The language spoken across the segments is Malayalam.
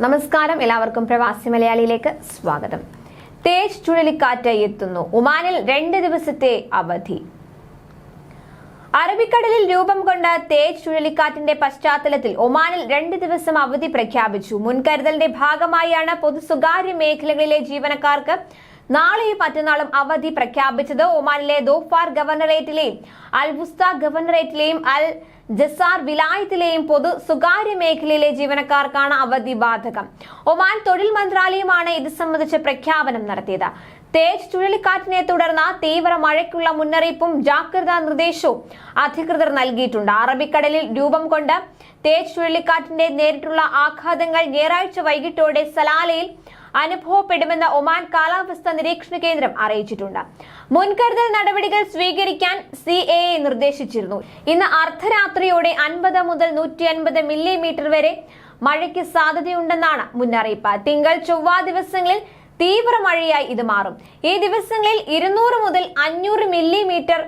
നമസ്കാരം, എല്ലാവർക്കും പ്രവാസി മലയാളിയിലേക്ക് സ്വാഗതം. തേജ് ചുഴലിക്കാറ്റ് എത്തുന്നു. ഒമാനിൽ 2 ദിവസത്തെ അവധി. അറബിക്കടലിൽ രൂപം കൊണ്ട തേജ് ചുഴലിക്കാറ്റിന്റെ പശ്ചാത്തലത്തിൽ ഒമാനിൽ 2 ദിവസം അവധി പ്രഖ്യാപിച്ചു. മുൻകരുതലിന്റെ ഭാഗമായാണ് പൊതു സ്വകാര്യ മേഖലകളിലെ ജീവനക്കാർക്ക് നാളെയും മറ്റന്നാളും അവധി പ്രഖ്യാപിച്ചത്. ഒമാനിലെ ദോഫാർ ഗവർണറേറ്റിലെയും അൽ വുസ്ത ഗവർണറേറ്റിലെയും അൽ ജസാർ വിലായത്തിലെയും പൊതു സ്വകാര്യ മേഖലയിലെ ജീവനക്കാർക്കാണ് അവധി ബാധകം. ഒമാൻ തൊഴിൽ മന്ത്രാലയമാണ് ഇത് സംബന്ധിച്ച് പ്രഖ്യാപനം നടത്തിയത്. തേജ് ചുഴലിക്കാറ്റിനെ തുടർന്ന് തീവ്ര മഴയ്ക്കുള്ള മുന്നറിയിപ്പും ജാഗ്രതാ നിർദ്ദേശവും അധികൃതർ നൽകിയിട്ടുണ്ട്. അറബിക്കടലിൽ രൂപം കൊണ്ട തേജ് ചുഴലിക്കാറ്റിന്റെ നേരിട്ടുള്ള ആഘാതങ്ങൾ ഞായറാഴ്ച വൈകിട്ടോടെ സലാലയിൽ അനുഭവപ്പെടുമെന്ന് ഒമാൻ കാലാവസ്ഥാ നിരീക്ഷണ കേന്ദ്രം അറിയിച്ചിട്ടുണ്ട്. മുൻകരുതൽ നടപടികൾ സ്വീകരിക്കാൻ CAA നിർദ്ദേശിച്ചിരുന്നു. ഇന്ന് അർദ്ധരാത്രിയോടെ 50 മുതൽ 150 മില്ലിമീറ്റർ വരെ മഴയ്ക്ക് സാധ്യതയുണ്ടെന്നാണ് മുന്നറിയിപ്പ്. തിങ്കൾ ചൊവ്വ ദിവസങ്ങളിൽ തീവ്ര മഴയായി ഇത് മാറും. ഈ ദിവസങ്ങളിൽ 200 മുതൽ 500 മില്ലിമീറ്റർ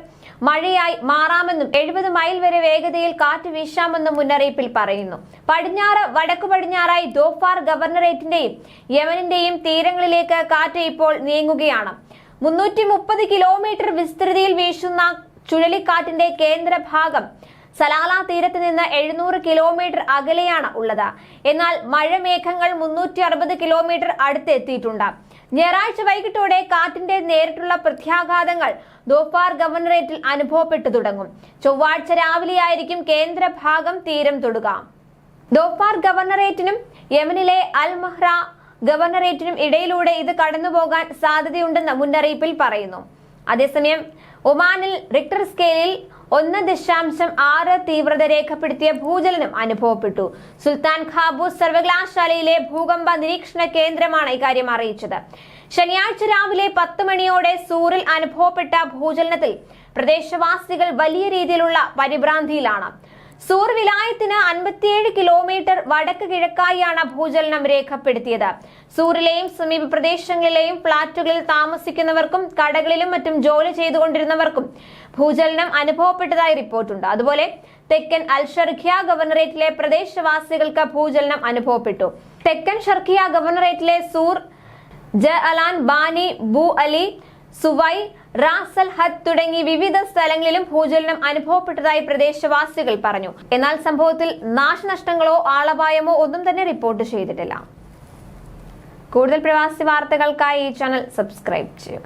മഴയായി മാറാമെന്നും 70 മൈൽ വരെ വേഗതയിൽ കാറ്റ് വീശാമെന്നും മുന്നറിയിപ്പിൽ പറയുന്നു. പടിഞ്ഞാറ് വടക്കു പടിഞ്ഞാറായി ദോഫാർ ഗവർണറേറ്റിന്റെയും യമനിന്റെയും തീരങ്ങളിലേക്ക് കാറ്റ് ഇപ്പോൾ നീങ്ങുകയാണ്. 330 കിലോമീറ്റർ വിസ്തൃതിയിൽ വീശുന്ന ചുഴലിക്കാറ്റിന്റെ കേന്ദ്രഭാഗം സലാല തീരത്ത് നിന്ന് 700 കിലോമീറ്റർ അകലെയാണ് ഉള്ളത്. എന്നാൽ മഴമേഘങ്ങൾ 360 കിലോമീറ്റർ അടുത്തെത്തിയിട്ടുണ്ട്. ഞായറാഴ്ച വൈകിട്ടോടെ കാറ്റിന്റെ നേരിട്ടുള്ള പ്രത്യാഘാതങ്ങൾ ദോഫാർ ഗവർണറേറ്റിൽ അനുഭവപ്പെട്ടു തുടങ്ങും. ചൊവ്വാഴ്ച രാവിലെയായിരിക്കും കേന്ദ്രഭാഗം തീരം തൊടുക. ദോഫാർ ഗവർണറേറ്റിനും യമനിലെ അൽ മഹ്റ ഗവർണറേറ്റിനും ഇടയിലൂടെ ഇത് കടന്നുപോകാൻ സാധ്യതയുണ്ടെന്ന് മുന്നറിയിപ്പിൽ പറയുന്നു. അതേസമയം ഒമാനിൽ റിക്ടർ സ്കെയിലിൽ 1.6 തീവ്രത രേഖപ്പെടുത്തിയ ഭൂചലനം അനുഭവപ്പെട്ടു. സുൽത്താൻ ഖാബൂസ് സർവകലാശാലയിലെ ഭൂകമ്പ നിരീക്ഷണ കേന്ദ്രമാണ് ഇക്കാര്യം അറിയിച്ചത്. ശനിയാഴ്ച രാവിലെ 10 മണിയോടെ സൂറിൽ അനുഭവപ്പെട്ട ഭൂചലനത്തിൽ പ്രദേശവാസികൾ വലിയ രീതിയിലുള്ള പരിഭ്രാന്തിയിലാണ്. സൂർ വിലായത്തിന് 57 കിലോമീറ്റർ വടക്ക് കിഴക്കായാണ് ഭൂചലനം രേഖപ്പെടുത്തിയത്. സൂറിലെയും സമീപ പ്രദേശങ്ങളിലെയും ഫ്ളാറ്റുകളിൽ താമസിക്കുന്നവർക്കും കടകളിലും മറ്റും ജോലി ചെയ്തുകൊണ്ടിരുന്നവർക്കും ഭൂചലനം അനുഭവപ്പെട്ടതായി റിപ്പോർട്ടുണ്ട്. അതുപോലെ തെക്കൻ അൽ ഷർഖിയ ഗവർണറേറ്റിലെ പ്രദേശവാസികൾക്ക് ഭൂചലനം അനുഭവപ്പെട്ടു. തെക്കൻ ഷർഖിയ ഗവർണറേറ്റിലെ സൂർ, ജഅലാൻ, ബാനി, ബു അലി, സുവൈ, റാസൽ ഹദ് തുടങ്ങി വിവിധ സ്ഥലങ്ങളിലും ഭൂചലനം അനുഭവപ്പെട്ടതായി പ്രദേശവാസികൾ പറഞ്ഞു. എന്നാൽ സംഭവത്തിൽ നാശനഷ്ടങ്ങളോ ആളപായമോ ഒന്നും തന്നെ റിപ്പോർട്ട് ചെയ്തിട്ടില്ല. കൂടുതൽ പ്രവാസി വാർത്തകൾക്കായി ഈ ചാനൽ സബ്സ്ക്രൈബ് ചെയ്യുക.